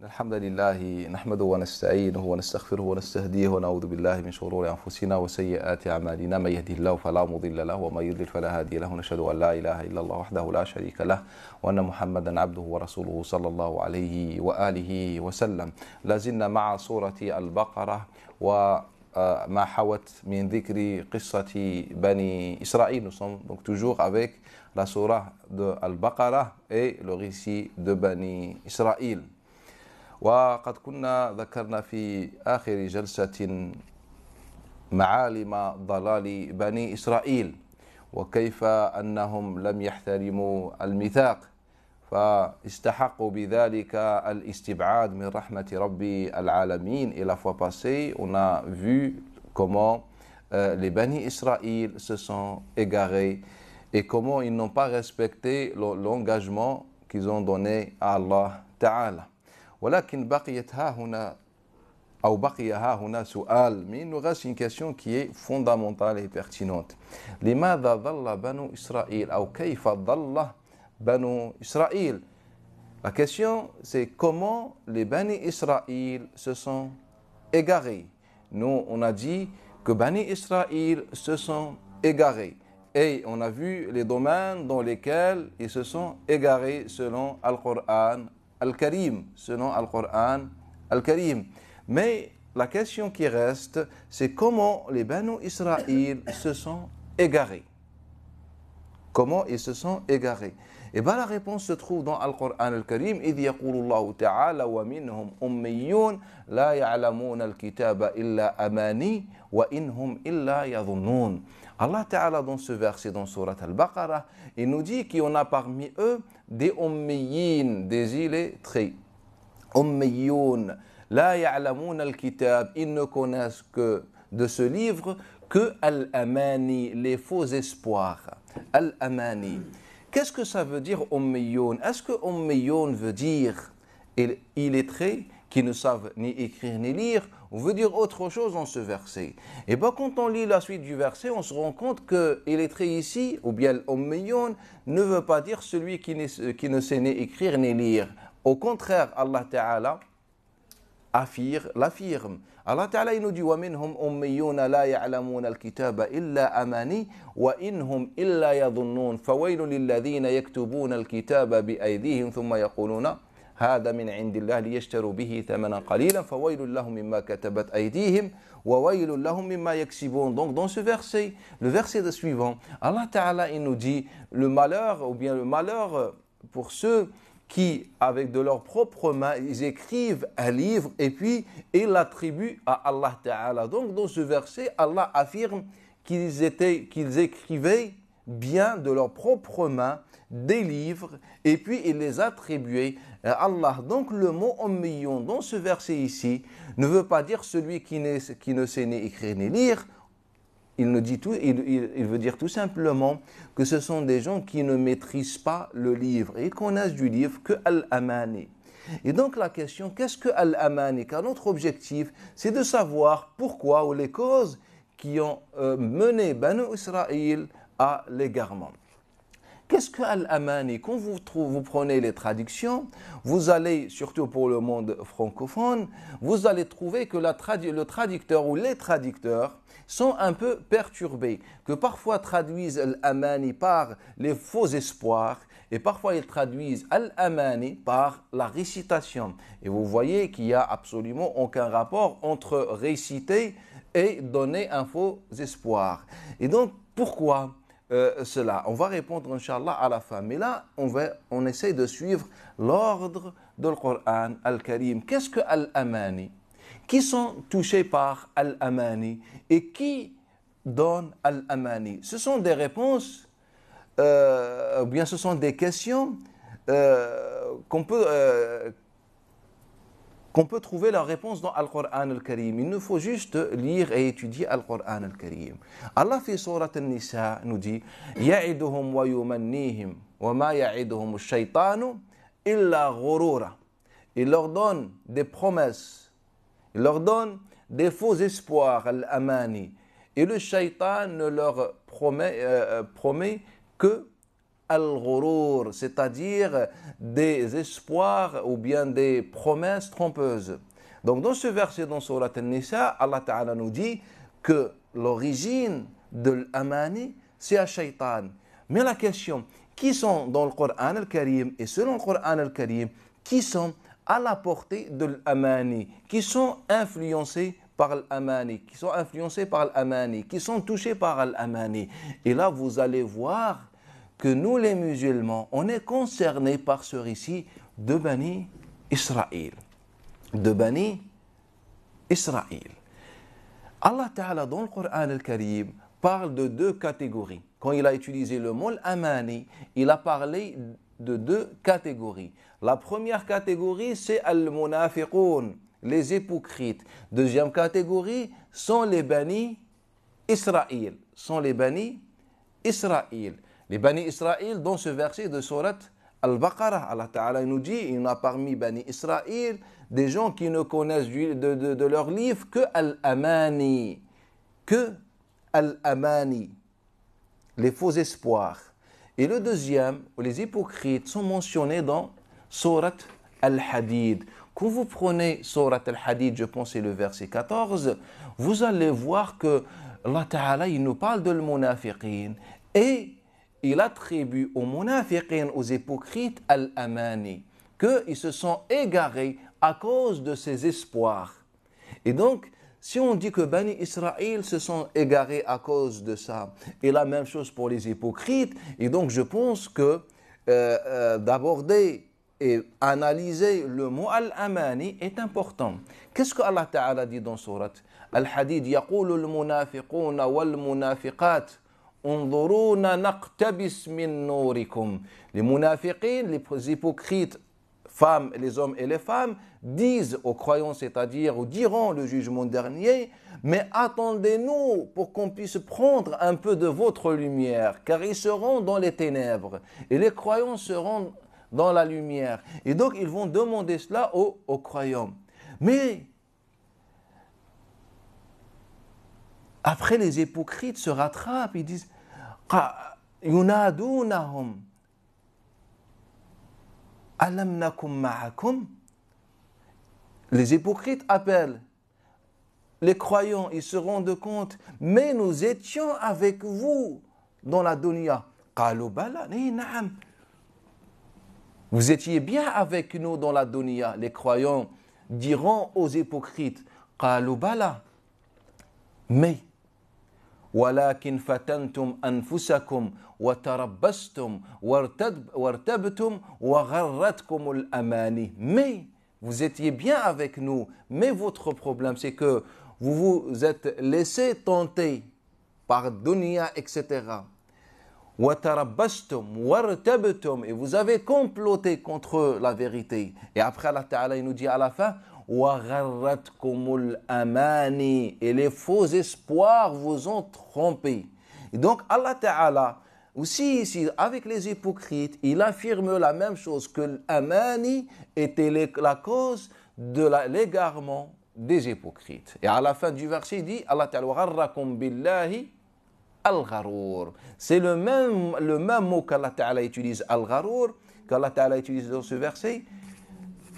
الحمد لله نحمده ونستعينه ونستغفره ونستهديه ونعوذ بالله من شرور أنفسنا وسيئات أعمالنا من يهده الله فلا مضل له ومن يضلل فلا هادي له نشهد أن لا إله إلا الله وحده لا شريك له وأن محمدا عبده ورسوله صلى الله عليه وآله وسلم. لازلنا مع سورة البقرة وما حوت من ذكر قصة بني إسرائيل. Nous sommes donc toujours avec la surah de Al-Baqarah et le récit de Bani Israël. وقد كنا ذكرنا في آخر جلسة معالم ضلال بني إسرائيل وكيف أنهم لم يحترموا الميثاق فاستحقوا بذلك الاستبعاد من رحمة رب العالمين. Et la fois passée, on a vu comment les Bani Israël se sont égarés et comment ils n'ont pas respecté l'engagement qu'ils ont donné à Allah Ta'ala. ولكن بقيت ها هنا أو بقي ها هنا سؤال, mais il nous reste une question qui est fondamentale et pertinente. لماذا ضل بنو إسرائيل أو كيف ضل بنو إسرائيل? La question c'est comment les Bani Israël se sont égarés. Nous on a dit que Bani Israël se sont égarés et on a vu les domaines dans lesquels ils se sont égarés selon Al-Qur'an Al-Karim, selon Al-Qur'an Al-Karim. Mais la question qui reste, c'est comment les Banu Israël se sont égarés. Comment ils se sont égarés? Et bien la réponse se trouve dans Al-Qur'an Al-Karim. إذ يقول الله تعالى ومنهم أميون لا يعلمون الكتاب إلا أماني وإنهم إلا يظنون. Allah Ta'ala dans ce verset, dans Surat Al-Baqarah, il nous dit qu'il y en a parmi eux des ummiyin, des illettrés. Ummiyun, la ya'lamoun al-kitab, ils ne connaissent que de ce livre que al-amani, les faux espoirs. Al-amani. Qu'est-ce que ça veut dire ummiyun? Est-ce que ummiyun veut dire illettrés qui ne savent ni écrire ni lire, ou veut dire autre chose dans ce verset? Et bien quand on lit la suite du verset, on se rend compte que illettré ici, ou bien l'ummiyoun, ne veut pas dire celui qui ne sait ni écrire ni lire. Au contraire, Allah Ta'ala l'affirme. Allah Ta'ala il nous dit وَمِنْهُمْ أُمِّيُّونَ لَا يَعْلَمُونَ الْكِتَابَ إِلَّا أَمَانِي وَإِنْهُمْ إِلَّا يَظُنُّونَ فَوَيْلٌ لِلَّذِينَ يَكْتُبُونَ الْكِتَابَ بِأَيْدِيهِمْ ثُمَّ يَقُولُونَ هذا من عند الله ليشتروا به ثمنا قليلا فويل لهم مما كتبت أيديهم وويل لهم مما يكسبون. Donc dans ce verset, le verset suivant, Allah Ta'ala il nous dit le malheur ou bien le malheur pour ceux qui avec de leurs propres mains ils écrivent un livre et puis ils l'attribuent à Allah Ta'ala. Donc dans ce verset, Allah affirme qu'ils écrivaient bien de leurs propres mains des livres et puis il les attribuait à Allah. Donc le mot ummiyun dans ce verset ici ne veut pas dire celui qui ne sait ni écrire ni lire. Il veut dire tout simplement que ce sont des gens qui ne maîtrisent pas le livre et ils connaissent du livre que Al-Amani. Et donc la question, qu'est-ce que Al-Amani? Car notre objectif c'est de savoir pourquoi ou les causes qui ont mené Banu Israël à l'égarement. Qu'est-ce que Al-Amani? Quand vous prenez les traductions, vous allez, surtout pour le monde francophone, vous allez trouver que le traducteur ou les traducteurs sont un peu perturbés, que parfois traduisent Al-Amani par les faux espoirs et parfois ils traduisent Al-Amani par la récitation. Et vous voyez qu'il n'y a absolument aucun rapport entre réciter et donner un faux espoir. Et donc, pourquoi cela? On va répondre, Inch'Allah, à la fin. Mais là, on essaie de suivre l'ordre de Al-Qur'an Al-Karim. Qu'est-ce que Al-Amani? Qui sont touchés par Al-Amani? Et qui donne Al-Amani? Ce sont des réponses, ou bien ce sont des questions qu'on peut trouver la réponse dans Al-Qur'an Al-Karim. Il nous faut juste lire et étudier Al-Qur'an Al-Karim. Allah fi Surat An-Nisa nous dit يَعِدُهُمْ وَيُمَنِّيهِمْ وَمَا يَعِدُهُمُ الشَّيْطَانُ إِلَّا غُرُورًا. Il leur donne des promesses, il leur donne des faux espoirs, Al-Amani. Et le shaitan ne leur promet que al-ghurur, c'est-à-dire des espoirs ou bien des promesses trompeuses. Donc dans ce verset dans Surat An-Nisa, Allah Ta'ala nous dit que l'origine de l'amani, c'est Ash-Shaytan. Mais la question, qui sont dans le Coran al-Karim et selon le Coran al-Karim, qui sont à la portée de l'amani, qui sont influencés par l'amani, qui sont influencés par l'amani, qui sont touchés par l'amani. Et là, vous allez voir que nous, les musulmans, on est concernés par ce récit de Bani Israël. De Bani Israël. Allah Ta'ala, dans le Coran al-Karim, parle de deux catégories. Quand il a utilisé le mot amani, il a parlé de deux catégories. La première catégorie, c'est al-munafiqoun, les hypocrites. Deuxième catégorie sont les Bani Israël. Sont les Bani Israël. Les Bani Israël, dans ce verset de Surat Al-Baqarah, Allah Ta'ala nous dit, il y en a parmi Bani Israël des gens qui ne connaissent de leur livre que Al-Amani. Que Al-Amani. Les faux espoirs. Et le deuxième, les hypocrites, sont mentionnés dans Surat Al-Hadid. Quand vous prenez Surat Al-Hadid, je pense c'est le verset 14, vous allez voir que Allah Ta'ala, il nous parle de l'munafiqin et il attribue aux munafiqin, aux hypocrites, Al-Amani, qu'ils se sont égarés à cause de ces espoirs. Et donc, si on dit que Bani Israël se sont égarés à cause de ça, et la même chose pour les hypocrites, et donc je pense que d'aborder et analyser le mot Al-Amani est important. Qu'est-ce que Allah Ta'ala dit dans Surat Al-Hadid? يقول المنافقون والمنافقات انظرونا نقتبس من نوركم. Les munafiqins, les hypocrites, femmes, les hommes et les femmes, disent aux croyants, c'est-à-dire ou diront le jugement dernier, mais attendez-nous pour qu'on puisse prendre un peu de votre lumière, car ils seront dans les ténèbres et les croyants seront dans la lumière. Et donc ils vont demander cela aux croyants. Mais après les hypocrites se rattrapent, ils disent Yunadunahum Alam nakum ma'akum. Les hypocrites appellent les croyants, ils se rendent compte, mais nous étions avec vous dans la dunya. Qalu bala, na'am. Vous étiez bien avec nous dans la dunya. Les croyants diront aux hypocrites, Qalu bala. Mais ولكن فتنتم أنفسكم وتربصتم وارتبتم وغرتكم الأماني. Mais vous étiez bien avec nous, mais votre problème c'est que vous vous êtes laissé tenter par dunya, etc. وتربصتم وارتبتم, et vous avez comploté contre la vérité. Et après Allah Ta'ala il nous dit à la fin, وَغَرَّتْكُمُ الْأَمَانِ, et les faux espoirs vous ont trompé. Et donc Allah Ta'ala, aussi ici, avec les hypocrites, il affirme la même chose, que l'amani était la cause de l'égarement des hypocrites. Et à la fin du verset, il dit, Allah Ta'ala, وَغَرَّكُمْ بِاللَّهِ al-gharour. C'est le même mot qu'Allah Ta'ala utilise, al-gharour, qu'Allah Ta'ala utilise dans ce verset.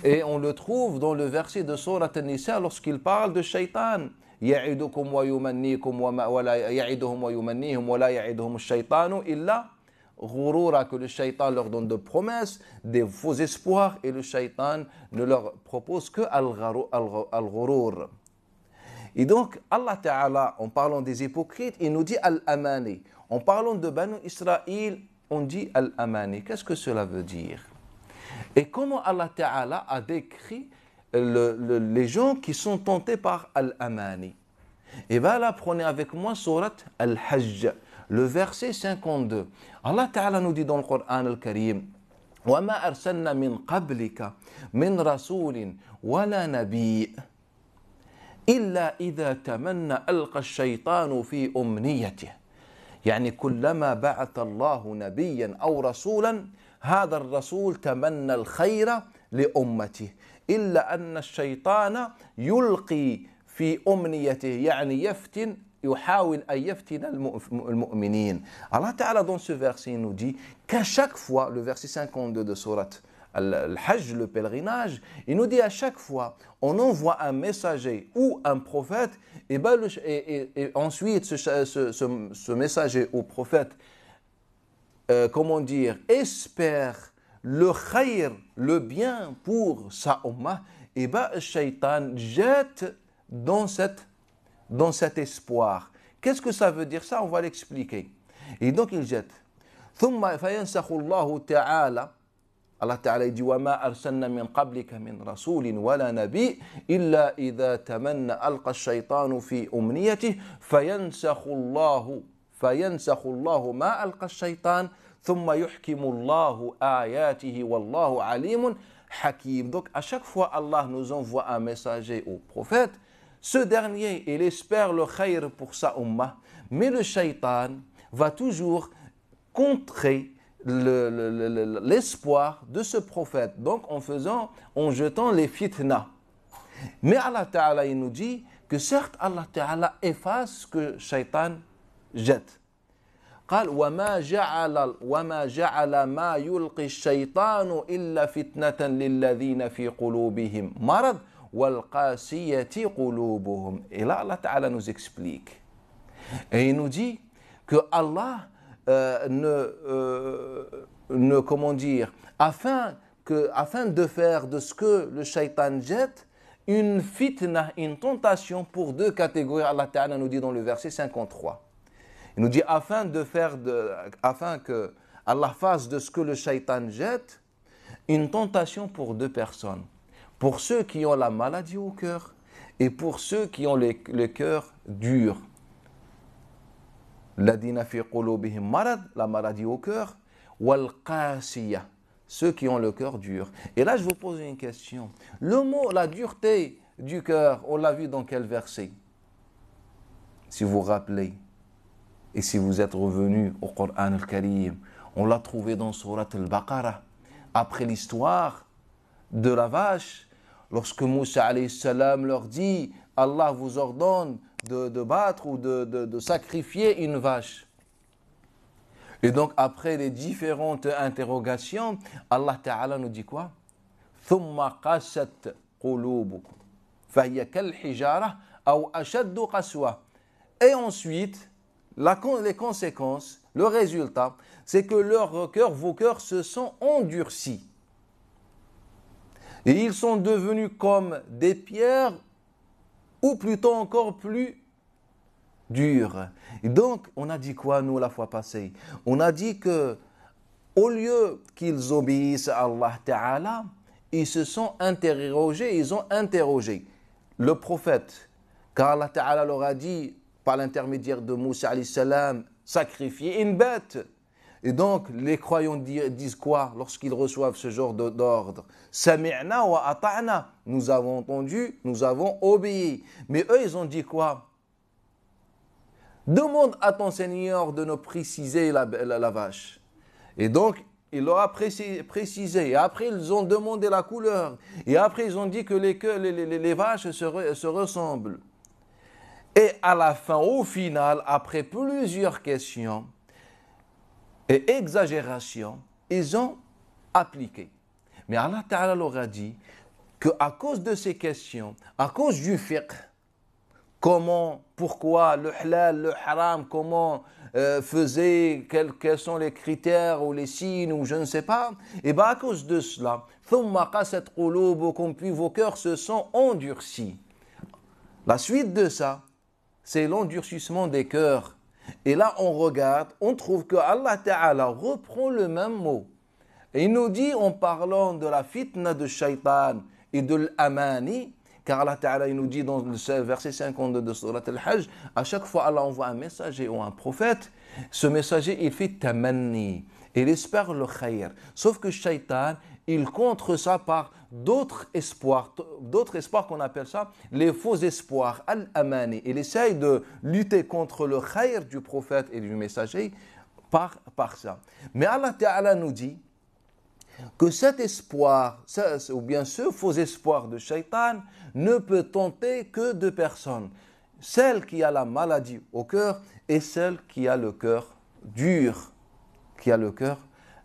Et on le trouve dans le verset de Surat An-Nisa lorsqu'il parle de Shaitan. يَعِدُكُمْ وَيُمَنِّيكُمْ وَلَا يَعِدُهُمْ وَيُمَنِّيهُمْ وَلَا يَعِدُهُمُ الشَّيْطَانُ إِلَّا غُرُورًا, que le Shaitan leur donne de promesses, des faux espoirs, et le Shaitan ne leur propose que al-ghurur. Et donc Allah Ta'ala, en parlant des hypocrites, il nous dit al-amani. En parlant de Banu Israël, on dit al-amani. Qu'est-ce que cela veut dire? Et comment Allah Ta'ala a décrit les gens qui sont tentés par Al-Amani? Et bien là, prenez avec moi Surat Al-Hajj, le verset 52. Allah Ta'ala nous dit dans le Coran Al-Karim, وَمَا أَرْسَلْنَا مِنْ قَبْلِكَ مِنْ رَسُولٍ وَلَا نَبِيٍّ إِلَّا إِذَا تَمَنَّى أَلْقَى الشَّيْطَانُ فِي أُمْنِيَّتِهِ. يعني كلما بعث الله نبيا أو رسولا هذا الرسول تمنى الخير لأمته إلا أن الشيطان يلقي في أمنيته, يعني يفتن يحاول أن يفتن المؤمنين. Allah Ta'ala dans ce verset nous dit qu'à chaque fois, le verset 52 de sourate Al-Hajj, le pèlerinage, il nous dit à chaque fois, on envoie un messager ou un prophète, et ensuite ce messager ou prophète, comment dire, espère le khayr, le bien pour sa ummah, et le shaitan jette dans cet espoir. Qu'est-ce que ça veut dire ça? On va l'expliquer. Et donc il jette. ثم فينسخ الله تعالى. Allah Ta'ala dit وَمَا أَرْسَلْنَا مِنْ قَبْلِكَ مِنْ رَسُولٍ وَلَا نَبِيٍّ إِلَّا إِذَا تَمَنَّى أَلْقَى الشَّيْطَانُ فِي أُمْنِيَّتِهِ فَيَنْسَخُ اللَّهُ مَا أَلْقَى الشَّيْطَانُ ثُمَّ يُحْكِمُ اللَّهُ آيَاتِهِ وَاللَّهُ عَلِيمٌ حَكِيمٌ. Donc à chaque fois Allah nous envoie un messager ou prophète, ce dernier il espère le khayr pour sa ummah, mais le shaitan va toujours contrer l'espoir de ce prophète, donc en jetant les fitna. Mais Allah Ta'ala il nous dit que certes Allah Ta'ala efface ce que Shaitan jette. قال وما جعل ما يلقي الشيطان إلا فتنة للذين في قلوبهم مرض والقاسية قلوبهم. Et là Allah Ta'ala nous explique et il nous dit que Allah comment dire, afin de faire de ce que le shaitan jette une fitna, une tentation pour deux catégories. Allah Ta'ala nous dit dans le verset 53. Il nous dit afin que Allah fasse de ce que le shaitan jette une tentation pour deux personnes. Pour ceux qui ont la maladie au cœur et pour ceux qui ont le cœur dur. Ladina fi qulubihim marad, la maladie au cœur, wal qasiya, ceux qui ont le cœur dur. Et là, je vous pose une question. Le mot, la dureté du cœur, on l'a vu dans quel verset? Si vous vous rappelez, et si vous êtes revenu au Coran al-Karim, on l'a trouvé dans Surat al-Baqarah, après l'histoire de la vache, lorsque Moussa alayhi salam leur dit, Allah vous ordonne de battre ou de sacrifier une vache. Et donc après les différentes interrogations, Allah Ta'ala nous dit quoi? ثُمَّ قَسَتْ قُلُوبُكُمْ فَهِيَ كَالْحِجَارَةِ أَوْ أَشَدُّ قَسْوَةً. Et ensuite, les conséquences, le résultat, c'est que vos cœurs se sont endurcis. Et ils sont devenus comme des pierres ou plutôt encore plus dur. Et donc, on a dit quoi, nous, la fois passée? On a dit que, au lieu qu'ils obéissent à Allah Ta'ala, ils se sont interrogés, ils ont interrogé le prophète, car Allah Ta'ala leur a dit, par l'intermédiaire de Moussa alayhi salam, sacrifier une bête. Et donc, les croyants disent quoi lorsqu'ils reçoivent ce genre d'ordre? Sami'na wa ata'na. Nous avons entendu, nous avons obéi. Mais eux, ils ont dit quoi? Demande à ton Seigneur de nous préciser la vache. Et donc, il leur a précisé. Et après, ils ont demandé la couleur. Et après, ils ont dit que les vaches se ressemblent. Et à la fin, au final, après plusieurs questions et exagérations, ils ont appliqué. Mais Allah Ta'ala leur a dit qu'à cause de ces questions, à cause du fiqh, comment, pourquoi, le halal, le haram, comment quels sont les critères ou les signes ou je ne sais pas, et bien à cause de cela, puis vos cœurs se sont endurcis. La suite de ça, c'est l'endurcissement des cœurs. Et là, on regarde, on trouve que Allah Ta'ala reprend le même mot. Et il nous dit, en parlant de la fitna de shaitan et de l'amani, car Allah Ta'ala il nous dit dans le verset 52 de Surat Al-Hajj, à chaque fois Allah envoie un messager ou un prophète, ce messager il fait tamanni, il espère le khayr. Sauf que shaitan, il contre ça par d'autres espoirs qu'on appelle ça les faux espoirs, al-amani. Il essaye de lutter contre le khayr du prophète et du messager par ça. Mais Allah Ta'ala nous dit que cet espoir, ou bien ce faux espoir de shaitan, ne peut tenter que deux personnes. celle qui a la maladie au cœur et celle qui a le cœur dur. Qui a le cœur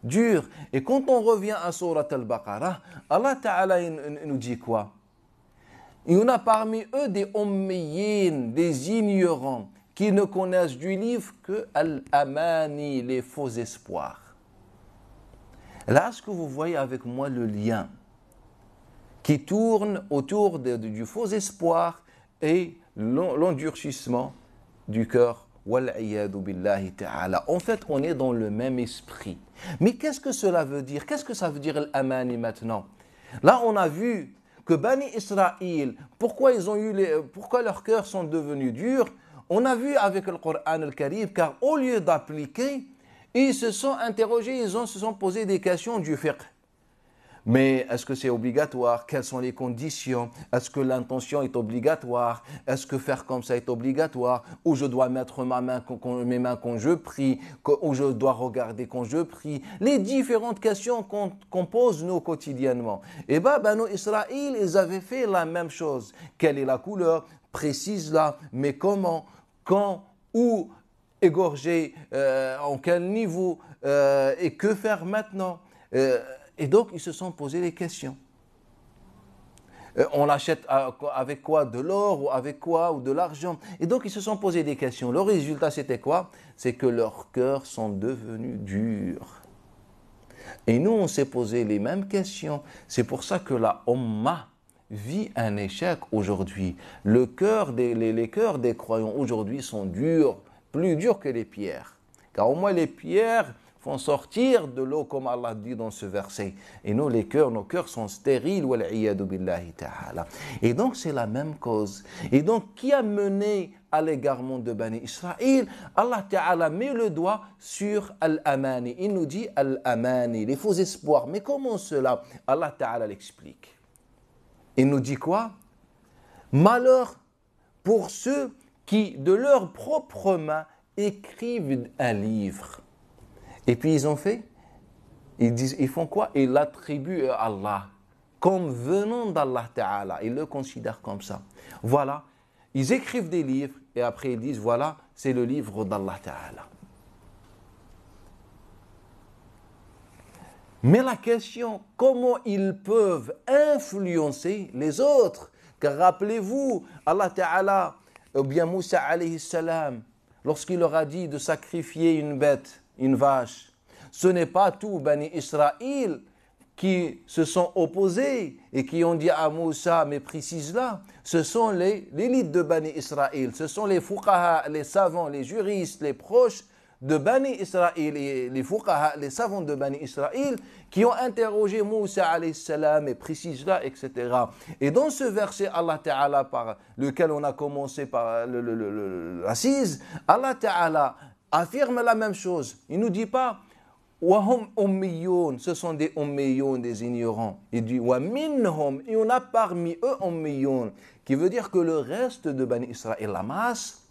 dur. Et quand on revient à Surat al-Baqarah, Allah Ta'ala nous dit quoi? Il y en a parmi eux des ummiyin, des ignorants, qui ne connaissent du livre que al-amani, les faux espoirs. Là, est-ce que vous voyez avec moi le lien qui tourne autour du faux espoir et l'endurcissement du cœur? Wal-iyadu billahi ta'ala. En fait, on est dans le même esprit. Mais qu'est-ce que cela veut dire? Qu'est-ce que ça veut dire l'amani maintenant? Là, on a vu que Bani Israël, pourquoi leurs cœurs sont devenus durs? On a vu avec le Coran al-Karim, car au lieu d'appliquer, ils se sont interrogés, se sont posé des questions du fiqh. Mais est-ce que c'est obligatoire? Quelles sont les conditions? Est-ce que l'intention est obligatoire? Est-ce que faire comme ça est obligatoire? Ou je dois mettre mes mains quand je prie? Ou je dois regarder quand je prie? Les différentes questions qu'on pose nous quotidiennement. Et Bani Israël, ils avaient fait la même chose. Quelle est la couleur? Précise là. Mais comment? Quand? Où? Égorger? En quel niveau? Et que faire maintenant? Et donc, ils se sont posé des questions. On l'achète avec quoi? De l'or ou avec quoi? Ou de l'argent? Et donc, ils se sont posé des questions. Le résultat, c'était quoi? C'est que leurs cœurs sont devenus durs. Et nous, on s'est posé les mêmes questions. C'est pour ça que la Ummah vit un échec aujourd'hui. Les cœurs des croyants aujourd'hui sont durs, plus durs que les pierres. Car au moins, les pierres font sortir de l'eau, comme Allah dit dans ce verset. Et nous, nos cœurs sont stériles, wal-iyadu billahi ta'ala. Et donc, c'est la même cause. Et donc, qui a mené à l'égarement de Bani Israël? Allah Ta'ala met le doigt sur al-amani. Il nous dit al-amani, les faux espoirs. Mais comment cela? Allah Ta'ala l'explique. Il nous dit quoi? Malheur pour ceux qui, de leurs propres mains, écrivent un livre. Et puis ils font quoi? Ils l'attribuent à Allah, comme venant d'Allah Ta'ala. Ils le considèrent comme ça. Voilà, ils écrivent des livres et après ils disent, voilà, c'est le livre d'Allah Ta'ala. Mais la question, comment ils peuvent influencer les autres? Car rappelez-vous, Allah Ta'ala, ou bien Moussa alayhi salam, lorsqu'il leur a dit de sacrifier une bête, une vache, ce n'est pas tout Bani Israël qui se sont opposés et qui ont dit à Moussa, mais précise-là, ce sont l'élite de Bani Israël, ce sont les fuqaha, les savants, les juristes, les proches de Bani Israël, les fuqaha, les savants de Bani Israël, qui ont interrogé Moussa alayhi salam, et précise-là, etc. Et dans ce verset, Allah Ta'ala, par lequel on a commencé par l'assise, Allah Ta'ala affirme la même chose. Il ne nous dit pas Wahum ummiyoun, ce sont des ummiyoun, des ignorants. Il dit wa minhum, il y en a parmi eux ummiyoun, qui veut dire que le reste de Bani Israël, la masse,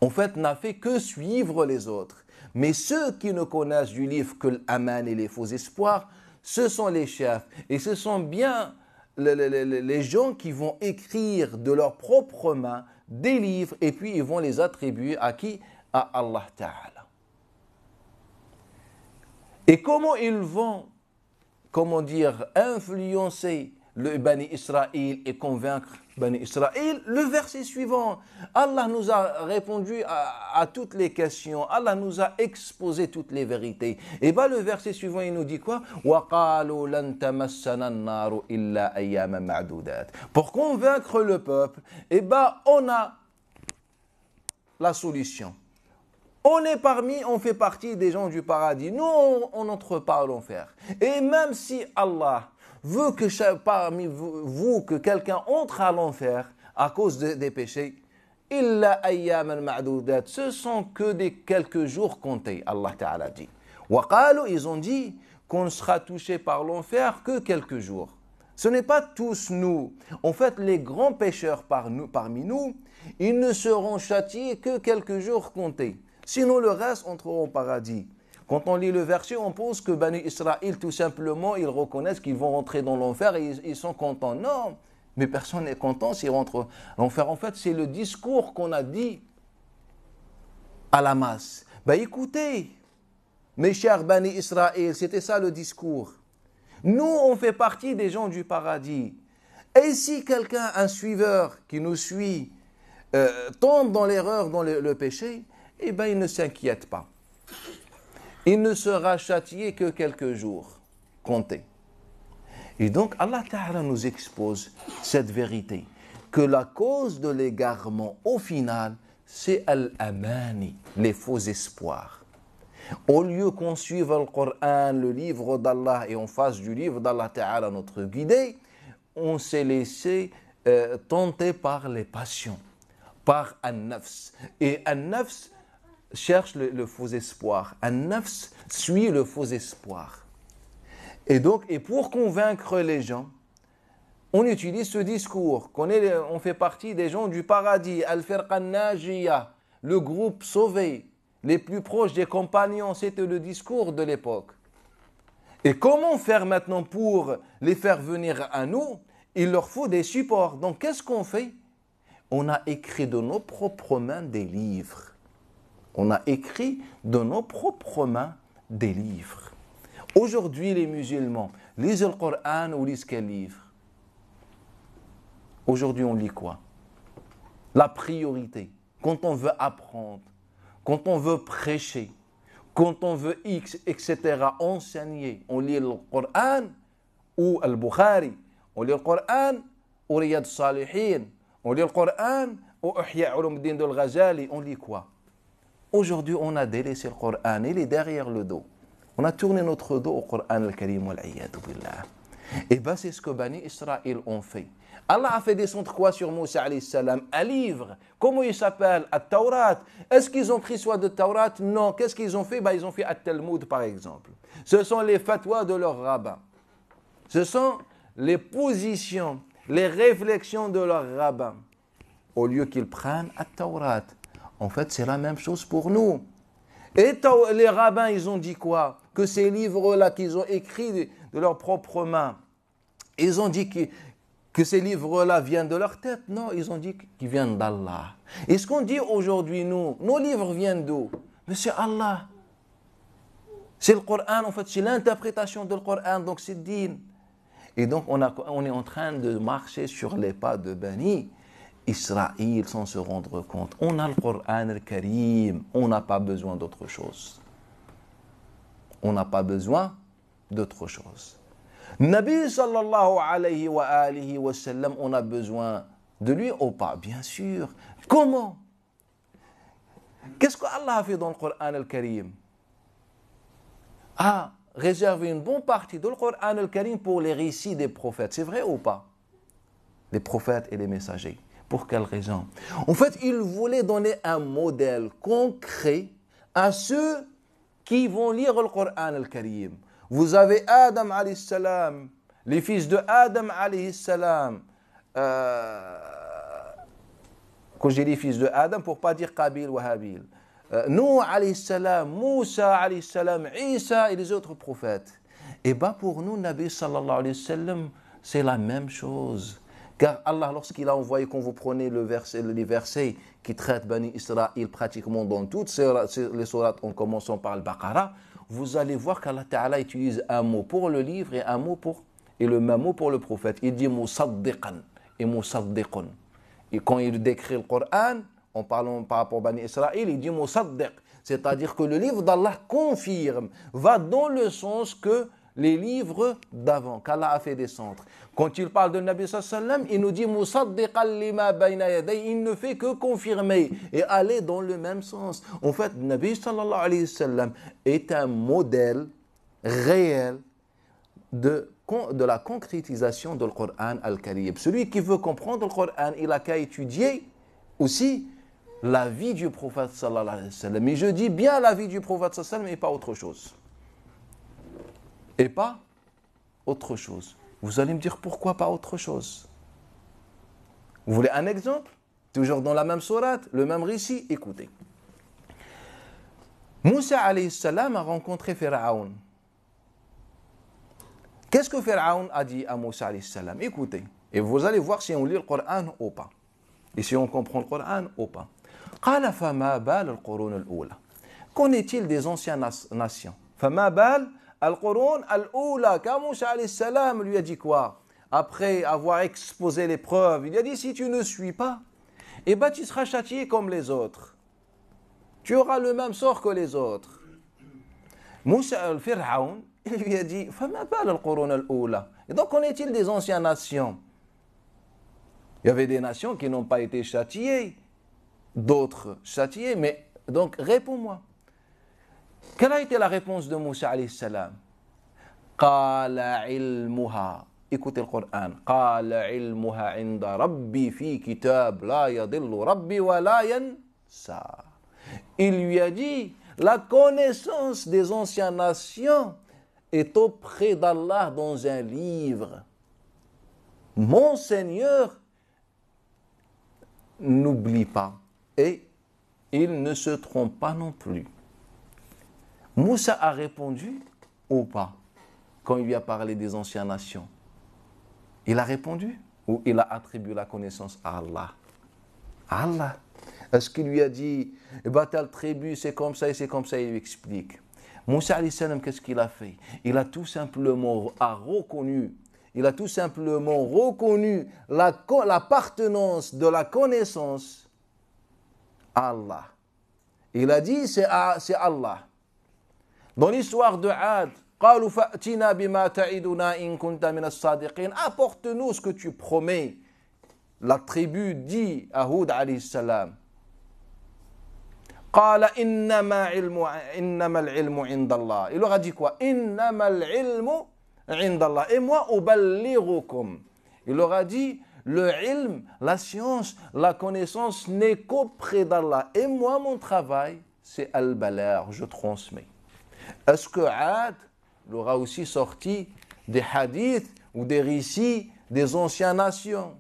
en fait, n'a fait que suivre les autres. Mais ceux qui ne connaissent du livre que l'aman et les faux espoirs, ce sont les chefs. Et ce sont bien les gens qui vont écrire de leurs propres mains des livres et puis ils vont les attribuer à qui? À Allah Ta'ala. Et comment ils vont, influencer le Bani Israël et convaincre Bani Israël? Le verset suivant, Allah nous a répondu à toutes les questions, Allah nous a exposé toutes les vérités. Et le verset suivant, il nous dit quoi? وَقَالُوا لَن تَمَسَّنَا النَّارُ إِلَّا أَيَّامًا مَعْدُودَاتٍ. Pour convaincre le peuple, on a la solution. On fait partie des gens du paradis. Nous, on n'entre pas à l'enfer. Et même si Allah veut que parmi vous, que quelqu'un entre à l'enfer à cause des péchés, illa ayyaman ma'doudat, ce sont que des quelques jours comptés, Allah Ta'ala dit. Waqalu, ils ont dit qu'on ne sera touché par l'enfer que quelques jours. Ce n'est pas tous nous. En fait, les grands pécheurs parmi nous, ils ne seront châtiés que quelques jours comptés. Sinon, le reste entreront au paradis. Quand on lit le verset, on pense que Bani Israël, tout simplement, ils reconnaissent qu'ils vont rentrer dans l'enfer et ils sont contents. Non, mais personne n'est content s'il rentre en enfer. En fait, c'est le discours qu'on a dit à la masse. Ben écoutez, mes chers Bani Israël, c'était ça le discours. Nous, on fait partie des gens du paradis. Et si quelqu'un, un suiveur qui nous suit, tombe dans l'erreur, dans le péché, eh bien, il ne s'inquiète pas. Il ne sera châtié que quelques jours. Comptez. Et donc, Allah Ta'ala nous expose cette vérité, que la cause de l'égarement, au final, c'est al-amani, les faux espoirs. Au lieu qu'on suive le Coran, le livre d'Allah, et on fasse du livre d'Allah Ta'ala notre guidée, on s'est laissé tenter par les passions, par un-nafs. Et un-nafs cherche le faux espoir. Un-nafs suit le faux espoir. Et donc, et pour convaincre les gens, on utilise ce discours, on fait partie des gens du paradis, al-firqa najiya, le groupe sauvé, les plus proches des compagnons, c'était le discours de l'époque. Et comment faire maintenant pour les faire venir à nous? Il leur faut des supports. Donc qu'est-ce qu'on fait? On a écrit de nos propres mains des livres. On a écrit de nos propres mains des livres. Aujourd'hui, les musulmans lisent le Coran ou lisent quel livre? Aujourd'hui, on lit quoi? La priorité. Quand on veut apprendre, quand on veut prêcher, quand on veut X, etc., enseigner, on lit le Coran ou Al-Bukhari, on lit le Coran ou Riyad Salihin, on lit le Coran ou Ihya Ulumuddin al-Ghazali, on lit quoi? Aujourd'hui, on a délaissé le Coran, il est derrière le dos. On a tourné notre dos au Coran al-Karim wal-'iyadu billah. Et bien, c'est ce que Bani Israël ont fait. Allah a fait descendre quoi sur Moussa alayhi salam? Un livre. Comment il s'appelle? At-Tawrat. Est-ce qu'ils ont pris soin de Tawrat? Non. Qu'est-ce qu'ils ont fait? Ils ont fait At-Talmud, par exemple. Ce sont les fatwas de leurs rabbins. Ce sont les positions, les réflexions de leurs rabbins. Au lieu qu'ils prennent At-Tawrat. En fait, c'est la même chose pour nous. Et les rabbins, ils ont dit quoi? Que ces livres-là qu'ils ont écrits de leurs propres mains, ils ont dit que ces livres-là viennent de leur tête. Non, ils ont dit qu'ils viennent d'Allah. Et ce qu'on dit aujourd'hui, nous, nos livres viennent d'où? Mais c'est Allah. C'est le Coran, en fait, c'est l'interprétation du Coran, donc c'est din. Et donc, on est en train de marcher sur les pas de Bani Israël sans se rendre compte. On a le Coran al-Karim, on n'a pas besoin d'autre chose. On n'a pas besoin d'autre chose. Nabi sallallahu alayhi wa alihi wa sallam, on a besoin de lui ou pas? Bien sûr. Comment? Qu'est-ce qu'Allah a fait dans le Coran al-Karim? A réservé une bonne partie de le Coran al-Karim pour les récits des prophètes. C'est vrai ou pas? Les prophètes et les messagers. Pour quelle raison? En fait, il voulait donner un modèle concret à ceux qui vont lire le Coran al-Karim. Vous avez Adam alayhi salam, les fils de Adam alayhi salam. Quand j'ai les fils de Adam, pour ne pas dire Qabil ou Habil. Nuh alayhi salam, Moussa alayhi salam, Isa et les autres prophètes. Et bien pour nous, Nabi sallallahu alayhi wa sallam, c'est la même chose. Car Allah, lorsqu'il a envoyé, quand vous prenez les versets qui traitent Bani Israël pratiquement dans toutes les sourates, en commençant par le Baqarah, vous allez voir qu'Allah Ta'ala utilise un mot pour le livre et le même mot pour le prophète. Il dit Musaddiqan et Musaddiqun. Et quand il décrit le Coran, en parlant par rapport à Bani Israël, il dit Musaddiq. C'est-à-dire que le livre d'Allah confirme, va dans le sens que les livres d'avant, qu'Allah a fait descendre. Quand il parle de Nabi sallallahu alayhi wa sallam, il nous dit Musaddiqan lima bayna yaday, il ne fait que confirmer et aller dans le même sens. En fait, Nabi sallallahu alayhi wa sallam est un modèle réel de la concrétisation du Coran al-Karim. Celui qui veut comprendre le Coran, il a qu'à étudier aussi la vie du prophète sallallahu alayhi wa sallam. Et je dis bien la vie du prophète sallallahu alayhi wa sallam et pas autre chose. Et pas autre chose. Vous allez me dire pourquoi pas autre chose? Vous voulez un exemple? Toujours dans la même sourate, le même récit? Écoutez. Moussa alayhi salam a rencontré Pharaon. Qu'est-ce que Pharaon a dit à Moussa alayhi salam? Écoutez, Et vous allez voir si on lit le Coran ou pas. Et si on comprend le Coran ou pas. قال فما بال القرون الأولى. Qu'en est-il des anciennes nations? فما بال القرون الأولى. Car Moussa alayhi salam lui a dit quoi? Après avoir exposé les preuves, il a dit si tu ne suis pas, eh ben tu seras châtié comme les autres. Tu auras le même sort que les autres. Moussa al-Fir'aun, il lui a dit فما بال القرون الأولى. Et donc qu'en est-il des anciennes nations? Il y avait des nations qui n'ont pas été châtiées, d'autres châtiées, mais donc réponds-moi. Quelle a été la réponse de Moussa alayhi salam? قال علمها. Écoutez le Coran. قال علمها عند ربي في كتاب لا يضل ربي ولا ينسى. Il lui a dit, la connaissance des anciennes nations est auprès d'Allah dans un livre. Mon Seigneur n'oublie pas et il ne se trompe pas non plus. Moussa a répondu ou pas quand il lui a parlé des anciennes nations? Il a répondu ou il a attribué la connaissance à Allah? À Allah. Est-ce qu'il lui a dit, eh ben, telle tribu, c'est comme ça et c'est comme ça, il lui explique. Moussa alayhi salam, qu'est-ce qu'il a fait? Il a tout simplement reconnu l'appartenance de la connaissance à Allah. Il a dit, c'est Allah. Dans l'histoire de Ad, apporte-nous ce que tu promets. La tribu dit à Hud alayhi salam, قال إنما العلم عند الله. Il leur a dit quoi? إنما العلم عند الله. Et moi, أبلغكم. Il leur a dit, le ilm, la science, la connaissance n'est qu'auprès d'Allah. Et moi, mon travail, c'est al-balagh, je transmets. Est-ce que Ad leur a aussi sorti des hadiths ou des récits des anciennes nations?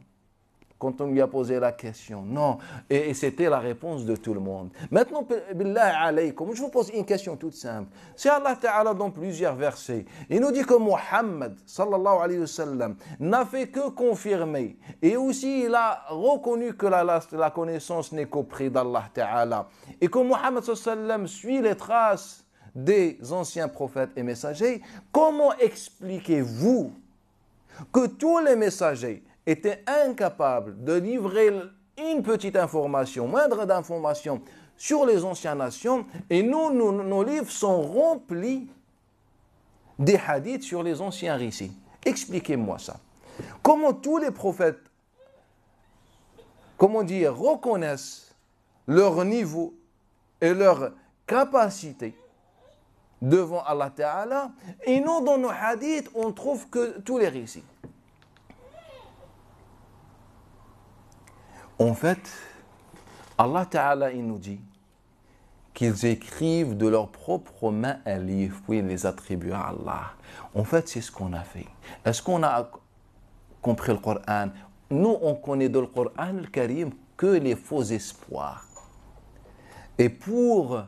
Quand on lui a posé la question, non. Et c'était la réponse de tout le monde. Maintenant, billah alaykum, je vous pose une question toute simple. C'est Allah Ta'ala dans plusieurs versets. Il nous dit que Muhammad, sallallahu alayhi wa sallam, n'a fait que confirmer. Et aussi, il a reconnu que la connaissance n'est qu'auprès d'Allah Ta'ala. Et que Muhammad, sallallahu alayhi wa sallam, suit les traces des anciens prophètes et messagers. Comment expliquez-vous que tous les messagers étaient incapables de livrer une petite information, moindre d'information sur les anciennes nations, et nos livres sont remplis des hadiths sur les anciens récits? Expliquez-moi ça. Comment tous les prophètes, reconnaissent leur niveau et leur capacité devant Allah Ta'ala, et nous, dans nos hadiths, on trouve que tous les récits. En fait, Allah Ta'ala, il nous dit qu'ils écrivent de leurs propres mains un livre, puis ils les attribuent à Allah. En fait, c'est ce qu'on a fait. Est-ce qu'on a compris le Coran? Nous, on connaît dans le Coran al-Karim que les faux espoirs. Et pour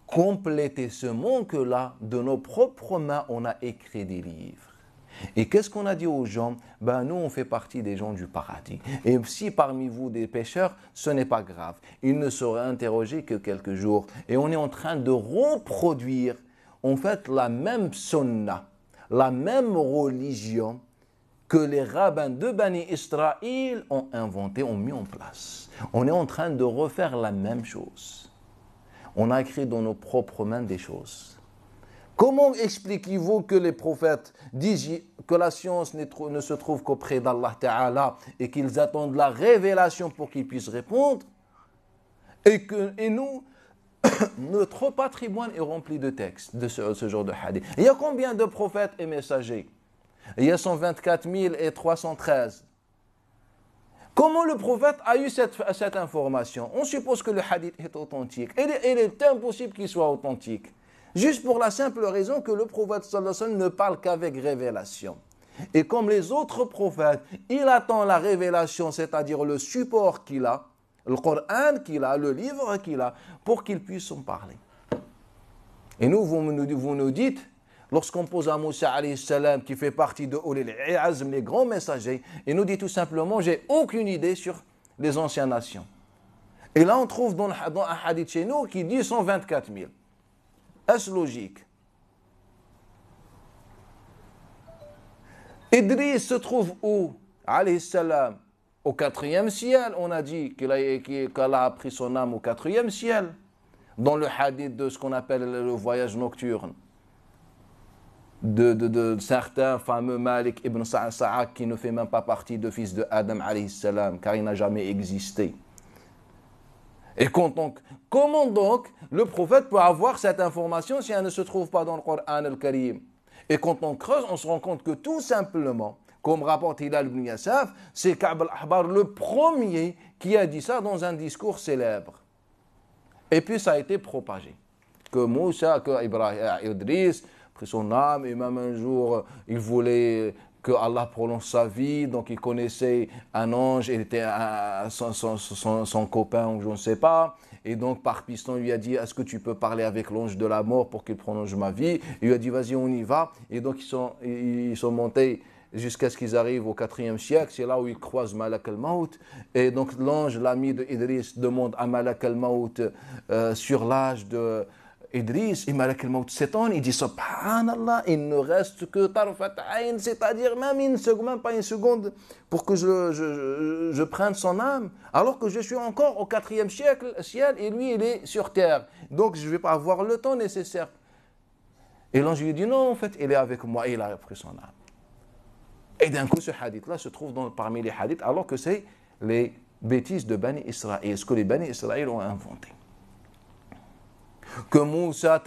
compléter ce manque-là, de nos propres mains, on a écrit des livres. Et qu'est-ce qu'on a dit aux gens? Nous, on fait partie des gens du paradis. Et si parmi vous des pécheurs, ce n'est pas grave. Ils ne seraient interrogés que quelques jours. Et on est en train de reproduire, en fait, la même sunna, la même religion que les rabbins de Bani Israël ont inventé, ont mis en place. On est en train de refaire la même chose. On a écrit dans nos propres mains des choses. Comment expliquez-vous que les prophètes disent que la science ne se trouve qu'auprès d'Allah Ta'ala et qu'ils attendent la révélation pour qu'ils puissent répondre, et nous, notre patrimoine est rempli de textes de ce genre de hadith? Il y a combien de prophètes et messagers? Il y a 124 313. Comment le prophète a eu cette information? On suppose que le hadith est authentique. Il est impossible qu'il soit authentique. Juste pour la simple raison que le prophète sallallahu alayhi wa sallam ne parle qu'avec révélation. Et comme les autres prophètes, il attend la révélation, c'est-à-dire le support qu'il a, le Coran qu'il a, le livre qu'il a, pour qu'il puisse en parler. Et nous, vous nous dites, lorsqu'on pose à Moussa alayhi salam, qui fait partie de Ulil Azm, les grands messagers, il nous dit tout simplement, j'ai aucune idée sur les anciennes nations. Et là, on trouve dans un hadith chez nous qui dit 124 000. Est-ce logique? Idriss se trouve où? Alayhi salam. Au 4e ciel, on a dit qu'Allah a pris son âme au 4e ciel. Dans le hadith de ce qu'on appelle le voyage nocturne. De certains fameux Malik ibn Sa'ad qui ne fait même pas partie de fils de Adam alayhi salam, car il n'a jamais existé. Et comment donc le prophète peut avoir cette information si elle ne se trouve pas dans le Coran al-Karim? Et quand on creuse, on se rend compte que tout simplement, comme rapporte Hilal ibn Yassaf, c'est Ka'b al-Ahbar le premier qui a dit ça dans un discours célèbre. Et puis ça a été propagé. Que Moussa, que Idriss prit son âme, et même un jour, il voulait que Allah prolonge sa vie, donc il connaissait un ange, il était son copain, ou je ne sais pas, et donc par piston, il lui a dit, est-ce que tu peux parler avec l'ange de la mort pour qu'il prolonge ma vie? Il lui a dit, vas-y, on y va, et donc ils sont montés jusqu'à ce qu'ils arrivent au 4e siècle, c'est là où ils croisent Malak al-Maut, et donc l'ange, l'ami de Idriss, demande à Malak al-Maut sur l'âge de Idriss, et Malak al-Maut s'étonne, il dit subhanallah, il ne reste que tarfat ayn, c'est-à-dire même pas une seconde pour que je prenne son âme, alors que je suis encore au 4e ciel, et lui il est sur terre, donc je ne vais pas avoir le temps nécessaire. Et l'ange lui dit non, en fait il est avec moi, et il a pris son âme. Et d'un coup, ce hadith-là se trouve parmi les hadiths, alors que c'est les bêtises de Bani Israël, ce que les Bani Israël ont inventé. Que Moussa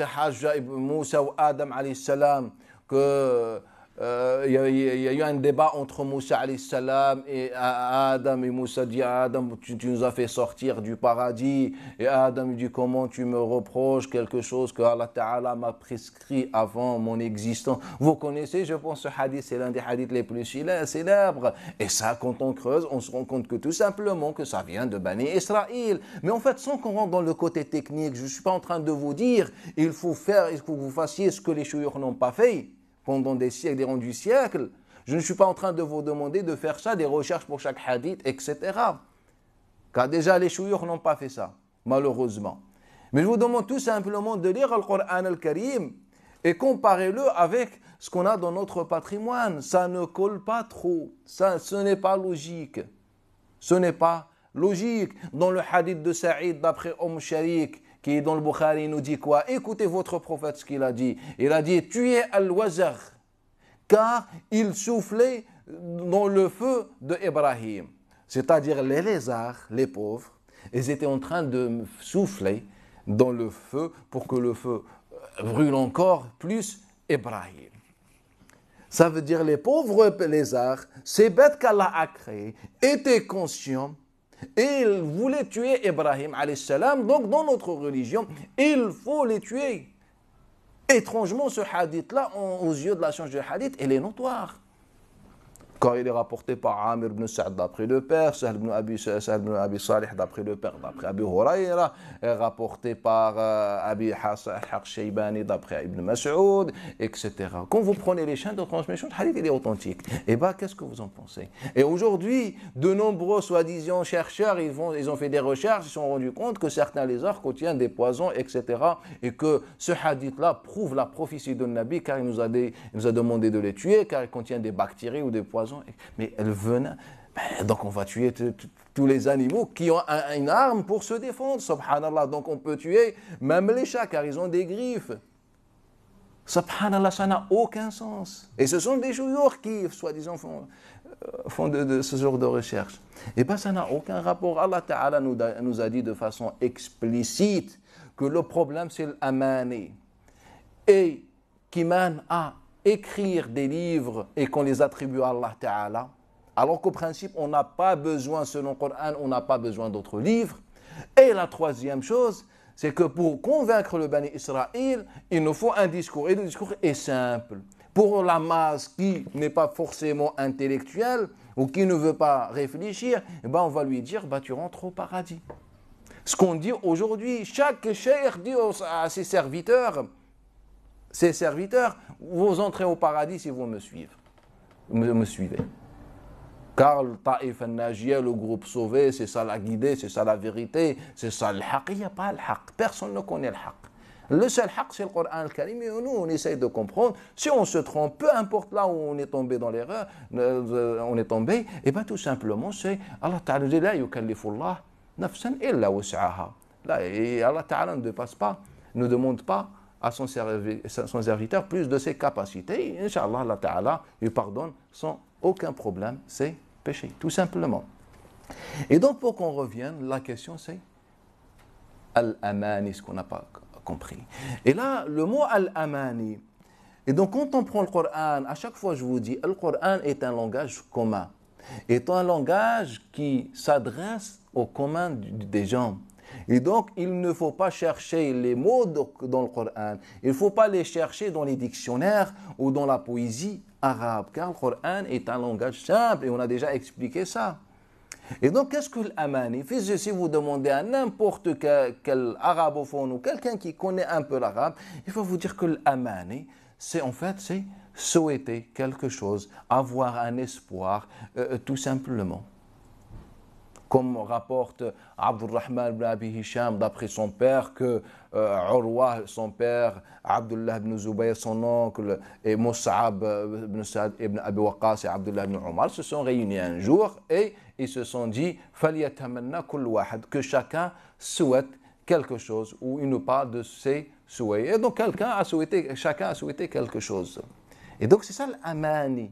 ou Adam alayhi salam, que il y a eu un débat entre Moussa alayhi salam et Adam, et Moussa dit à Adam, tu nous as fait sortir du paradis, et Adam dit, comment tu me reproches quelque chose que Allah Ta'ala m'a prescrit avant mon existence? Vous connaissez, je pense, ce hadith, c'est l'un des hadiths les plus célèbres, et ça, quand on creuse, on se rend compte que tout simplement que ça vient de Bani Israël. Mais en fait, sans qu'on rentre dans le côté technique, je ne suis pas en train de vous dire, il faut que vous fassiez ce que les chouyours n'ont pas fait pendant des siècles, des rangs du siècle. Je ne suis pas en train de vous demander de faire ça, des recherches pour chaque hadith, etc. Car déjà, les chouyours n'ont pas fait ça, malheureusement. Mais je vous demande tout simplement de lire le Coran al-Karim et comparez-le avec ce qu'on a dans notre patrimoine. Ça ne colle pas trop. Ce n'est pas logique. Ce n'est pas logique. Dans le hadith de Saïd, d'après Sharik, qui est dans le Bukhari, il nous dit quoi? Écoutez votre prophète ce qu'il a dit. Il a dit, tuez Al-Wazar, car il soufflait dans le feu de Ibrahim. C'est-à-dire les lézards, les pauvres, ils étaient en train de souffler dans le feu pour que le feu brûle encore plus Ibrahim. Ça veut dire les pauvres lézards, ces bêtes qu'Allah a créées, étaient conscients et ils voulaient tuer Ibrahim alayhi salam. Donc dans notre religion, il faut les tuer. Étrangement, ce hadith-là, aux yeux de la science du hadith, il est notoire. Quand il est rapporté par Amir ibn Sa'd d'après le père, Sahl ibn Abi Salih d'après le père, d'après Abi Hurayra, rapporté par Abi Shaybani d'après Ibn Mas'ud, etc. Quand vous prenez les chaînes de transmission, le hadith il est authentique. Et bien, qu'est-ce que vous en pensez? Et aujourd'hui, de nombreux soi-disant chercheurs, ils ont fait des recherches, ils se sont rendus compte que certains lézards contiennent des poisons, etc. Et que ce hadith-là prouve la prophétie de Nabi, car il nous a demandé de les tuer, car il contient des bactéries ou des poisons. Mais elles venaient, donc on va tuer tous les animaux qui ont une arme pour se défendre, subhanallah. Donc on peut tuer même les chats car ils ont des griffes. Subhanallah, ça n'a aucun sens. Et ce sont des chouyours qui, soi-disant, font de ce genre de recherche. Et bien ça n'a aucun rapport. Allah Ta'ala nous a dit de façon explicite que le problème c'est l'amani. Et qui mène à écrire des livres et qu'on les attribue à Allah Ta'ala, alors qu'au principe, on n'a pas besoin, selon le Coran, on n'a pas besoin d'autres livres. Et la troisième chose, c'est que pour convaincre le Bani Israël, il nous faut un discours. Et le discours est simple. Pour la masse qui n'est pas forcément intellectuelle ou qui ne veut pas réfléchir, eh ben on va lui dire, tu rentres au paradis. Ce qu'on dit aujourd'hui, chaque cheikh dit à ses serviteurs, ses serviteurs, vous entrez au paradis si vous me suivez. Me suivez. Car le Taïf al-Najiyya, le groupe sauvé, c'est ça la guidée, c'est ça la vérité, c'est ça le haqq. Il n'y a pas le haqq. Personne ne connaît le haqq. Le seul haqq, c'est le Coran al-Karim. Et nous, on essaye de comprendre. Si on se trompe, peu importe là où on est tombé dans l'erreur, on est tombé, et bien tout simplement, c'est Allah Ta'ala dit la yukallifullah nafsan illa wus'aha. Là, et Allah Ta'ala ne demande pas à son serviteur plus de ses capacités. Inch'Allah, Allah Ta'ala lui pardonne sans aucun problème ses péchés, tout simplement. Et donc, pour qu'on revienne, la question c'est Al-Amani, ce qu'on n'a pas compris. Et là, le mot Al-Amani, et donc quand on prend le Coran, à chaque fois je vous dis, le Coran est un langage commun, est un langage qui s'adresse au commun des gens. Et donc, il ne faut pas chercher les mots dans le Coran. Il ne faut pas les chercher dans les dictionnaires ou dans la poésie arabe, car le Coran est un langage simple et on a déjà expliqué ça. Et donc, qu'est-ce que l'amani? Si vous demandez à n'importe quel arabophone ou quelqu'un qui connaît un peu l'arabe, il va vous dire que l'amani, c'est souhaiter quelque chose, avoir un espoir, tout simplement. Comme rapporte Abdurrahman ibn Abi Hisham d'après son père que Urwa, son père, Abdullah ibn Zubayr, son oncle, et Mus'ab ibn Sa'd ibn Abi Waqqas et Abdullah ibn Umar se sont réunis un jour et ils se sont dit فَلْيَتَمَنَّا كُلُّ وَاحِدٍ, que chacun souhaite quelque chose ou il nous parle de ses souhaits. Et donc chacun a souhaité quelque chose. Et donc c'est ça l'amani.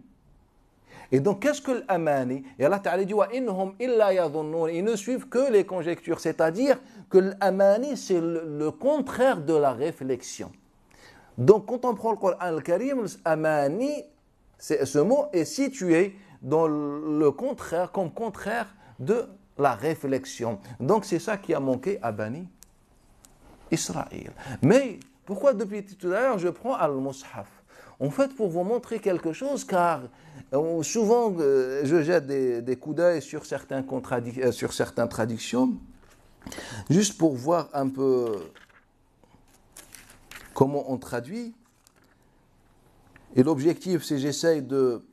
Et donc, qu'est-ce que l'amani? Et Allah Ta'ala dit وَإِنْهُمْ إِلَّا يَظُنُّونَ, ils ne suivent que les conjectures, c'est-à-dire que l'amani, c'est le contraire de la réflexion. Donc, quand on prend le Coran al-Karim, l'amani, ce mot est situé dans le contraire, comme contraire de la réflexion. Donc, c'est ça qui a manqué à Bani Israël. Mais, pourquoi depuis tout à l'heure je prends al-Mushaf? En fait, pour vous montrer quelque chose, car souvent je jette des coups d'œil sur certaines traductions, juste pour voir un peu comment on traduit. Et l'objectif, c'est j'essaye de,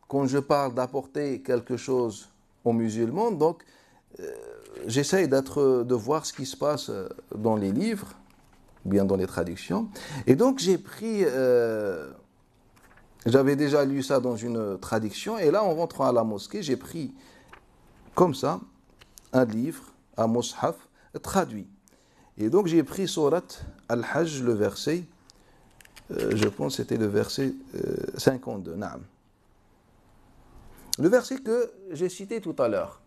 quand je parle d'apporter quelque chose aux musulmans, donc j'essaye de voir ce qui se passe dans les livres, bien dans les traductions. Et donc j'ai pris... J'avais déjà lu ça dans une traduction, et là, en rentrant à la mosquée, j'ai pris comme ça un livre, un mushaf, traduit. Et donc, j'ai pris Surat Al-Hajj, le verset, je pense que c'était le verset 52, naam. Le verset que j'ai cité tout à l'heure.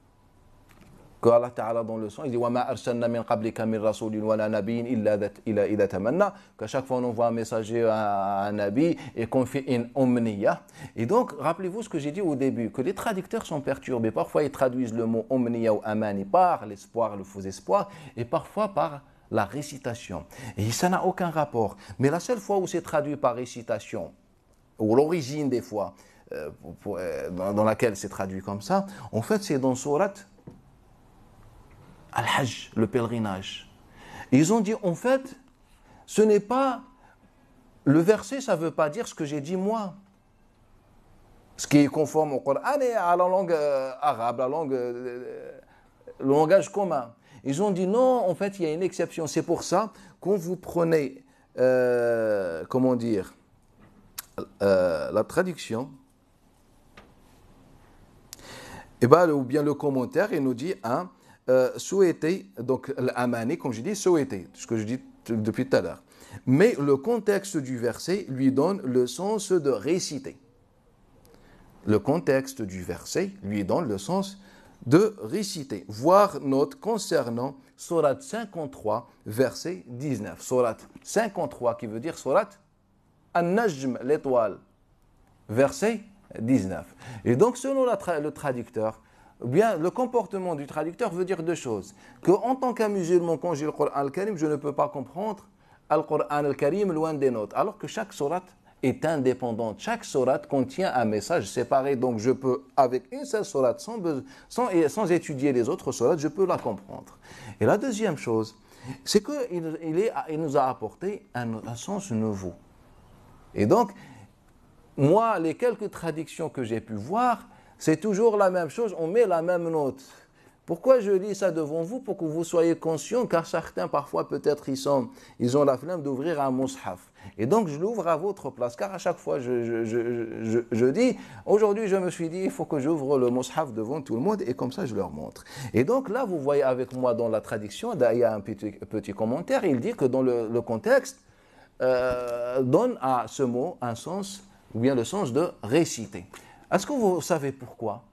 Que Allah Ta'ala dans le son, il dit وَمَا أَرْسَلْنَا مِنْ قَبْلِكَ مِنْ رَسُولٍ وَلَا نَبِيٍّ إِلَّا إِذَا تَمَنَّى, qu'à chaque fois on envoie un messager à un nabi et qu'on fait une omniya. Et donc, rappelez-vous ce que j'ai dit au début, que les traducteurs sont perturbés. Parfois, ils traduisent le mot omniya ou amani par l'espoir, le faux espoir, et parfois par la récitation. Et ça n'a aucun rapport. Mais la seule fois où c'est traduit par récitation, ou l'origine des fois, dans laquelle c'est traduit comme ça, en fait, c'est dans Surat Al-Hajj, le pèlerinage. Et ils ont dit, en fait, ce n'est pas... Le verset, ça ne veut pas dire ce que j'ai dit moi. Ce qui est conforme au Coran et à la langue arabe, le langage commun. Ils ont dit, non, en fait, il y a une exception. C'est pour ça, quand vous prenez, la traduction, et ben, ou bien le commentaire, il nous dit, souhaiter, donc l'amani, comme je dis, souhaiter, ce que je dis depuis tout à l'heure. Mais le contexte du verset lui donne le sens de réciter. Le contexte du verset lui donne le sens de réciter. Voir note concernant Surat 53, verset 19. Surat 53 qui veut dire Surat An-Najm, l'étoile, verset 19. Et donc selon le traducteur, bien, le comportement du traducteur veut dire deux choses. Qu'en tant qu'un musulman, quand j'ai le Coran al-Karim, je ne peux pas comprendre le Coran al-Karim loin des nôtres. Alors que chaque sourate est indépendante. Chaque sourate contient un message séparé. Donc je peux, avec une seule sourate, sans étudier les autres sourates, je peux la comprendre. Et la deuxième chose, c'est qu'il nous a apporté un sens nouveau. Et donc, moi, les quelques traductions que j'ai pu voir, c'est toujours la même chose, on met la même note. Pourquoi je lis ça devant vous? Pour que vous soyez conscients, car certains, parfois, peut-être, ils ont la flemme d'ouvrir un mushaf. Et donc, je l'ouvre à votre place, car à chaque fois, je dis, aujourd'hui, je me suis dit, il faut que j'ouvre le mushaf devant tout le monde, et comme ça, je leur montre. Et donc, là, vous voyez avec moi dans la traduction, il y a un petit commentaire, il dit que dans le contexte, donne à ce mot un sens, ou bien le sens de réciter. Est-ce que vous savez pourquoi?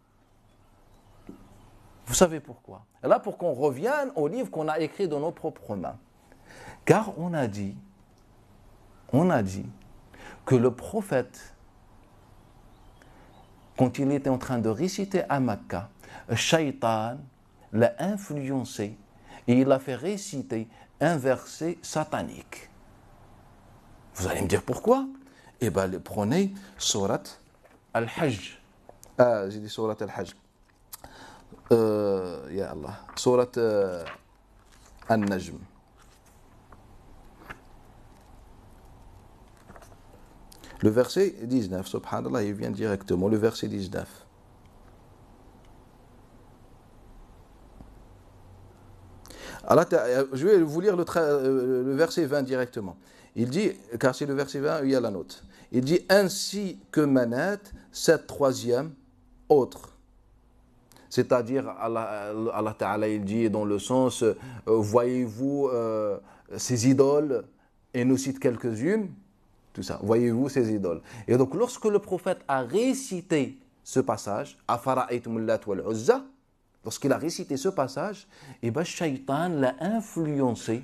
Vous savez pourquoi? Là, pour qu'on revienne au livre qu'on a écrit de nos propres mains. Car on a dit que le prophète, quand il était en train de réciter à Mecca, Shaitan l'a influencé et il a fait réciter un verset satanique. Vous allez me dire pourquoi? Eh bien, prenez Surat Al-Hajj. J'ai dit Surat Al-Hajj. Ya Allah. Surat Al-Najm. Le verset 19, subhanallah, il vient directement, le verset 19. Allah, je vais vous lire le verset 20 directement. Il dit, car c'est le verset 20, il y a la note. Il dit, ainsi que Manat, cette troisième autre. C'est-à-dire, Allah Ta'ala, il dit dans le sens, voyez-vous ces idoles, et nous cite quelques-unes, tout ça, voyez-vous ces idoles. Et donc, lorsque le prophète a récité ce passage, Afara'aytumul Lat wal Uzza, lorsqu'il a récité ce passage, et ben, Shaitan l'a influencé.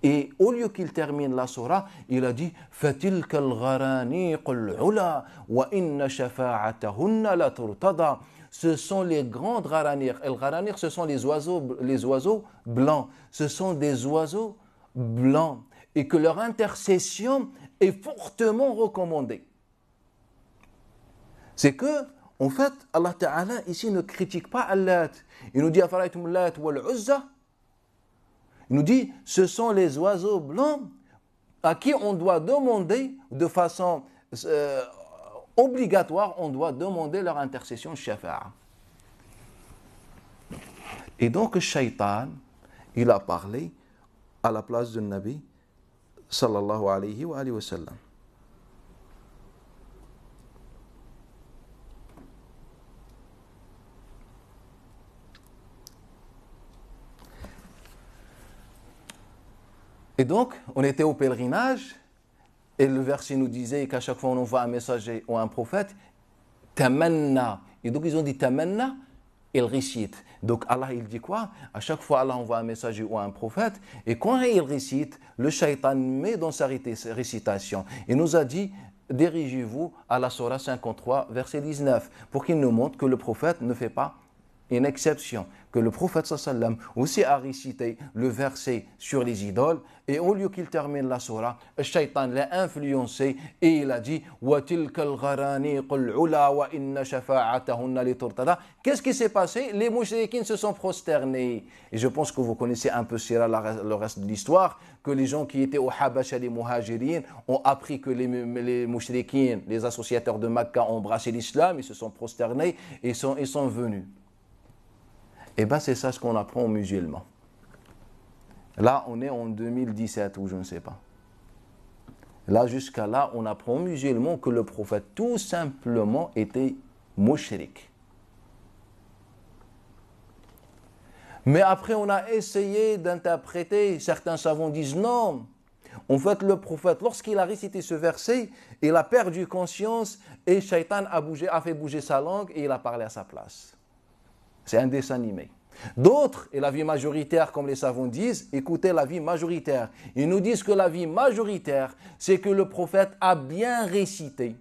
Et au lieu qu'il termine la surah, il a dit فَتِلْكَ الْغَرَانِيقُ الْعُلَى وَإِنَّ شَفَاعَتَهُنَّ لَتُرْتَضَى. Ce sont les grandes gharanir. Et le gharanir, ce sont les oiseaux blancs. Ce sont des oiseaux blancs. Et que leur intercession est fortement recommandée. C'est que, en fait, Allah Ta'ala ici ne critique pas Allah. Il nous dit Afara'aytum Lat wal Uzza. Il nous dit, ce sont les oiseaux blancs à qui on doit demander de façon obligatoire, on doit demander leur intercession shafa'a. Et donc, Shaitan, il a parlé à la place du Nabi, sallallahu alayhi wa sallam. Et donc, on était au pèlerinage, et le verset nous disait qu'à chaque fois on envoie un messager ou un prophète, tamanna. Et donc ils ont dit tamanna, il récite. Donc Allah il dit quoi? À chaque fois Allah envoie un messager ou un prophète, et quand il récite, le shaitan met dans sa récitation. Il nous a dit, dirigez-vous à la Surah 53, verset 19, pour qu'il nous montre que le prophète ne fait pas une exception, que le prophète sallam aussi a récité le verset sur les idoles, et au lieu qu'il termine la surah, le shaitan l'a influencé et il a dit qu'est-ce qui s'est passé? Les mouchriquins se sont prosternés. Et je pense que vous connaissez un peu le reste de l'histoire, que les gens qui étaient au Habasha, les muhajirin, ont appris que les mouchriquins, les associateurs de Mecca, ont embrassé l'islam, ils se sont prosternés et ils sont venus. Eh bien, c'est ça ce qu'on apprend aux musulmans. Là, on est en 2017 ou je ne sais pas. Là, jusqu'à là, on apprend aux musulmans que le prophète tout simplement était mushrik. Mais après, on a essayé d'interpréter. Certains savants disent non. En fait, le prophète, lorsqu'il a récité ce verset, il a perdu conscience et Shaitan a fait bouger sa langue et il a parlé à sa place. C'est un dessin animé. D'autres, et l'avis majoritaire, comme les savants disent, écoutez l'avis majoritaire. Ils nous disent que l'avis majoritaire, c'est que le prophète a bien récité.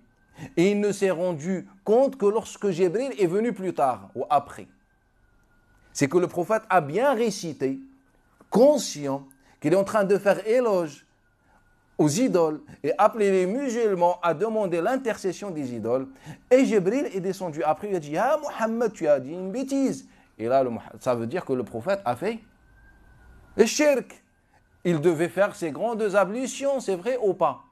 Et il ne s'est rendu compte que lorsque Jibril est venu plus tard ou après. C'est que le prophète a bien récité, conscient qu'il est en train de faire éloge aux idoles et appeler les musulmans à demander l'intercession des idoles. Et Jibril est descendu après, il a dit « Ah Mohammed, tu as dit une bêtise ». Et là, ça veut dire que le prophète a fait le shirk. Il devait faire ses grandes ablutions, c'est vrai ou pas?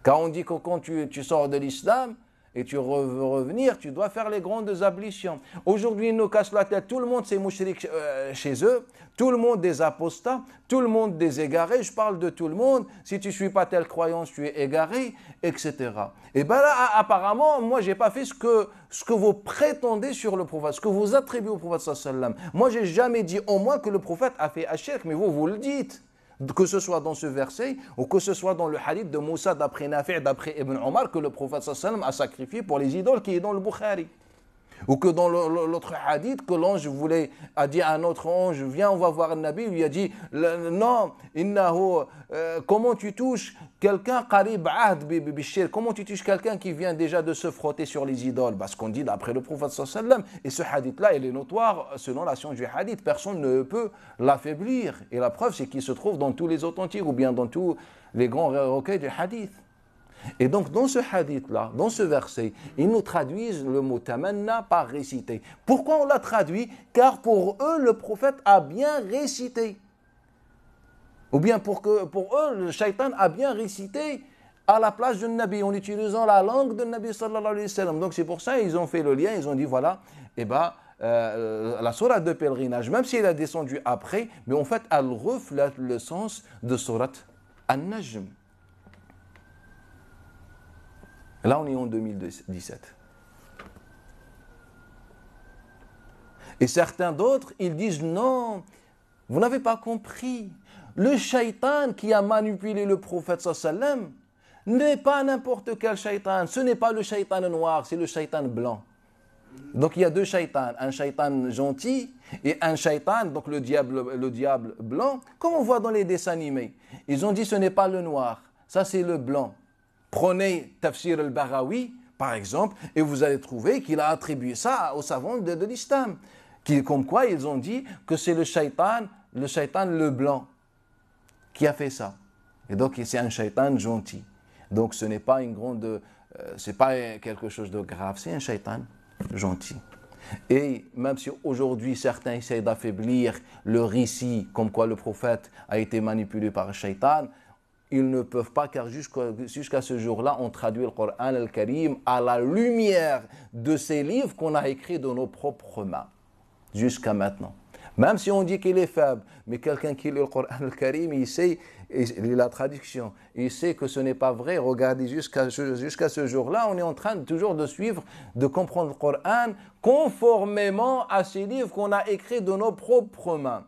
Car on dit que quand tu sors de l'islam et tu veux revenir, tu dois faire les grandes ablutions. Aujourd'hui, ils nous cassent la tête. Tout le monde, c'est mouchrik chez eux. Tout le monde des apostats. Tout le monde des égarés. Je parle de tout le monde. Si tu ne suis pas telle croyance, tu es égaré, etc. Et bien là, apparemment, moi, je n'ai pas fait ce que vous prétendez sur le prophète, ce que vous attribuez au prophète sallallahu alayhi wa sallam. Moi, je n'ai jamais dit au moins que le prophète a fait ashirk, mais vous le dites. Que ce soit dans ce verset ou que ce soit dans le hadith de Moussa d'après Nafi', d'après Ibn Omar, que le prophète sallallahu alayhi wa sallam a sacrifié pour les idoles qui est dans le Bukhari. Ou que dans l'autre hadith, que l'ange a dit à un autre ange, viens, on va voir le Nabi, il lui a dit, non, comment tu touches quelqu'un, qarib ahd bishir, comment tu touches quelqu'un qui vient déjà de se frotter sur les idoles? Parce qu'on dit d'après le prophète sallallahu alayhi wa sallam, et ce hadith-là, il est notoire selon la science du hadith, personne ne peut l'affaiblir. Et la preuve, c'est qu'il se trouve dans tous les authentiques ou bien dans tous les grands recueils du hadith. Et donc, dans ce hadith-là, dans ce verset, ils nous traduisent le mot tamanna par réciter. Pourquoi on l'a traduit? Car pour eux, le prophète a bien récité. Ou bien pour eux, le shaitan a bien récité à la place du Nabi, en utilisant la langue du Nabi sallallahu alayhi wa sallam. Donc, c'est pour ça qu'ils ont fait le lien, ils ont dit, voilà, la sourate de pèlerinage, même si elle a descendu après, mais en fait, elle reflète le sens de sourate An-Najm. Là, on est en 2017. Et certains d'autres, ils disent non, vous n'avez pas compris. Le shaitan qui a manipulé le prophète sallallahu alayhi wa sallam n'est pas n'importe quel shaitan. Ce n'est pas le shaitan noir, c'est le shaitan blanc. Donc il y a deux shaitans, un shaitan gentil et un shaitan, donc le diable blanc, comme on voit dans les dessins animés. Ils ont dit ce n'est pas le noir, ça c'est le blanc. Prenez Tafsir al-Baghawi, par exemple, et vous allez trouver qu'il a attribué ça aux savants de l'islam. Comme quoi, ils ont dit que c'est le shaitan le blanc, qui a fait ça. Et donc, c'est un shaitan gentil. Donc, ce n'est pas c'est pas quelque chose de grave, c'est un shaitan gentil. Et même si aujourd'hui, certains essayent d'affaiblir le récit, comme quoi le prophète a été manipulé par un shaitan, ils ne peuvent pas, car jusqu'à ce jour-là, on traduit le Coran al-Karim à la lumière de ces livres qu'on a écrits de nos propres mains, jusqu'à maintenant. Même si on dit qu'il est faible, mais quelqu'un qui lit le Coran al-Karim, il sait, il lit la traduction, il sait que ce n'est pas vrai. Regardez, jusqu'à ce jour-là, on est en train toujours de suivre, de comprendre le Coran conformément à ces livres qu'on a écrits de nos propres mains.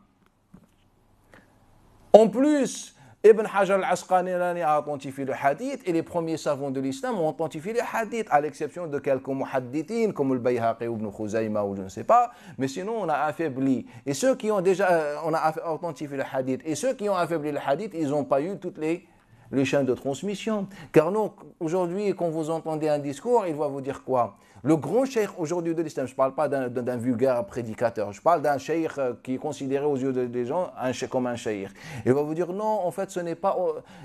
En plus, Ibn Hajar al-Asqalani a authentifié le hadith et les premiers savants de l'islam ont authentifié le hadith, à l'exception de quelques muhaddithin comme le Bayhaqi ou Ibn Khuzayma ou je ne sais pas, mais sinon on a affaibli. Et ceux qui ont on a authentifié le hadith et ceux qui ont affaibli le hadith, ils n'ont pas eu toutes les chaînes de transmission. Car nous, aujourd'hui, quand vous entendez un discours, il va vous dire quoi? Le grand cheikh aujourd'hui de l'islam, je ne parle pas d'un vulgaire prédicateur, je parle d'un cheikh qui est considéré aux yeux des gens comme un cheikh. Il va vous dire non, en fait,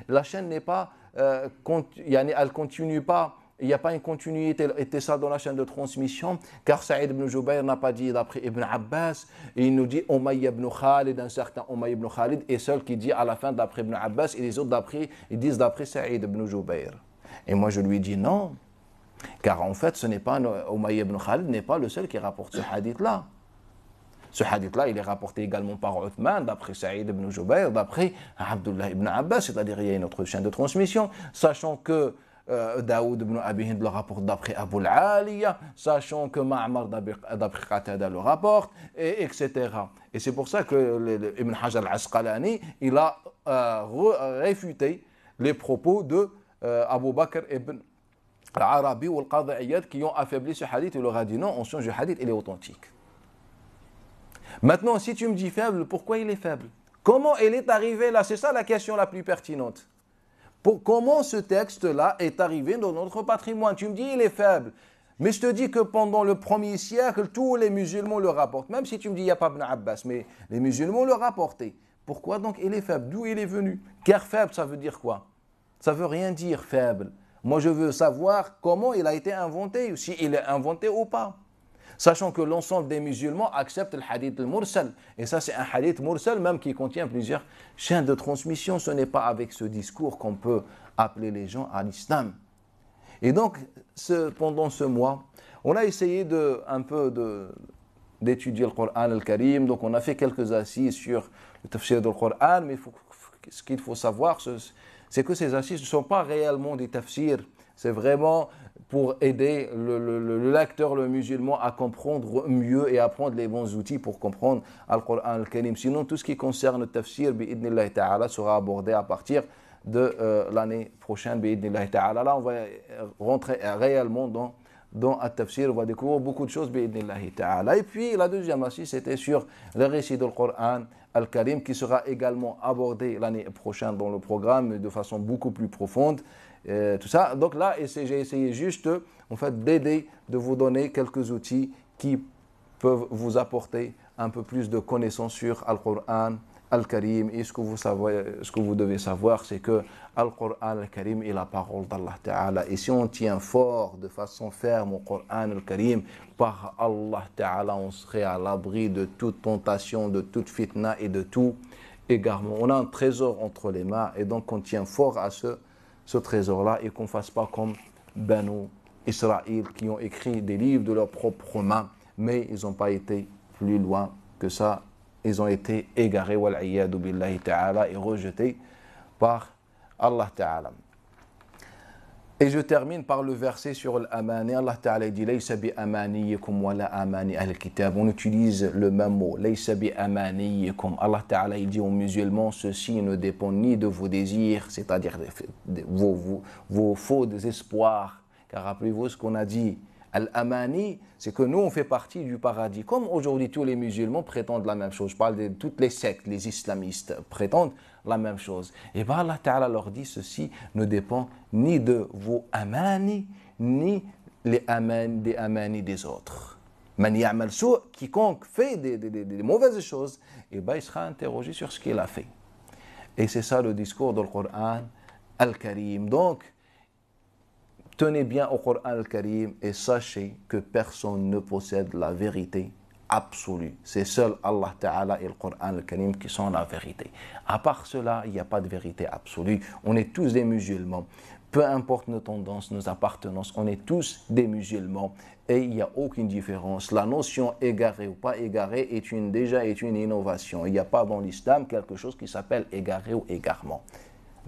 la chaîne n'est pas, elle continue pas. Il n'y a pas une continuité, était ça dans la chaîne de transmission, car Saïd ibn Jubayr n'a pas dit d'après Ibn Abbas, et il nous dit Umayya ibn Khalid, un certain Umayya ibn Khalid, et seul qui dit à la fin d'après Ibn Abbas, et les autres ils disent d'après Saïd ibn Jubayr. Et moi je lui dis non, car en fait ce n'est pas, Umayya ibn Khalid n'est pas le seul qui rapporte ce hadith-là. Ce hadith-là, il est rapporté également par Uthman, d'après Saïd ibn Jubayr, d'après Abdullah ibn Abbas, c'est-à-dire il y a une autre chaîne de transmission, sachant que Daoud ibn Abi Hind le rapporte d'après Abu al-Aliya, sachant que Ma'mar d'après Qatada le rapporte, etc. Et c'est pour ça que Ibn Hajar al-Asqalani, il a réfuté les propos de Abu Bakr ibn al-Arabi ou al-Qadi Iyad qui ont affaibli ce hadith. Il leur a dit non, on change le hadith, il est authentique. Maintenant, si tu me dis faible, pourquoi il est faible? Comment il est arrivé là? C'est ça la question la plus pertinente. Comment ce texte-là est arrivé dans notre patrimoine? Tu me dis il est faible, mais je te dis que pendant le 1er siècle, tous les musulmans le rapportent. Même si tu me dis il n'y a pas Ibn Abbas, mais les musulmans le rapportaient. Pourquoi donc il est faible? D'où il est venu? Car faible, ça veut dire quoi? Ça ne veut rien dire faible. Moi je veux savoir comment il a été inventé, si il est inventé ou pas. Sachant que l'ensemble des musulmans acceptent le hadith al-mursal. Et ça, c'est un hadith mursal même qui contient plusieurs chaînes de transmission. Ce n'est pas avec ce discours qu'on peut appeler les gens à l'islam. Et donc, pendant ce mois, on a essayé d'étudier le Coran al-Karim. Donc, on a fait quelques assises sur le tafsir du Coran. Mais ce qu'il faut savoir, c'est que ces assises ne sont pas réellement des tafsirs. C'est vraiment pour aider le lecteur, le musulman, à comprendre mieux et à prendre les bons outils pour comprendre le Coran al-Karim. Sinon, tout ce qui concerne le tafsir, bi'idnillahi ta'ala, sera abordé à partir de l'année prochaine, bi'idnillahi ta'ala. Là, on va rentrer réellement dans le tafsir, on va découvrir beaucoup de choses, bi'idnillahi ta'ala. Et puis, la deuxième assise, c'était sur le récit du Coran al-Karim, qui sera également abordé l'année prochaine dans le programme de façon beaucoup plus profonde. Tout ça. Donc là, j'ai essayé juste d'aider, de vous donner quelques outils qui peuvent vous apporter un peu plus de connaissances sur Al-Qur'an Al-Karim. Et ce que vous devez savoir, c'est que Al-Qur'an Al-Karim est la parole d'Allah Ta'ala. Et si on tient fort, de façon ferme au Qur'an Al-Karim, par Allah Ta'ala, on serait à l'abri de toute tentation, de toute fitna et de tout égarement. On a un trésor entre les mains et donc on tient fort à ce trésor-là et qu'on ne fasse pas comme Banu Israël qui ont écrit des livres de leurs propres mains, mais ils n'ont pas été plus loin que ça. Ils ont été égarés, wal'iyadu billahi ta'ala, et rejetés par Allah Ta'ala. Et je termine par le verset sur l'amani. Allah Ta'ala dit Laysa bi amaniyikum wa la amani al-kitab. On utilise le même mot. Laysa bi amaniyikum. Allah Ta'ala dit aux musulmans, ceci ne dépend ni de vos désirs, c'est-à-dire vos faux espoirs. Car rappelez-vous ce qu'on a dit. Al-amani, c'est que nous, on fait partie du paradis. Comme aujourd'hui, tous les musulmans prétendent la même chose. Je parle de toutes les sectes, les islamistes prétendent la même chose. Et bien Allah Ta'ala leur dit, ceci ne dépend ni de vos amani, ni des amani des autres. Man ya'mal sou', quiconque fait des mauvaises choses, et ben il sera interrogé sur ce qu'il a fait. Et c'est ça le discours du Coran Al-Karim. Donc, tenez bien au Coran Al-Karim et sachez que personne ne possède la vérité absolue. C'est seul Allah Ta'ala et le Coran Al-Karim qui sont la vérité. À part cela, il n'y a pas de vérité absolue. On est tous des musulmans. Peu importe nos tendances, nos appartenances, on est tous des musulmans et il n'y a aucune différence. La notion égarée ou pas égarée est une innovation. Il n'y a pas dans l'islam quelque chose qui s'appelle égaré ou égarement.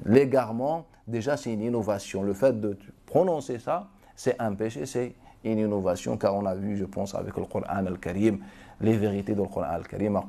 L'égarement, déjà, c'est une innovation. Le fait de prononcer ça, c'est un péché, c'est une innovation, car on a vu, je pense, avec le Coran Al-Karim, les vérités du Coran Al-Karim.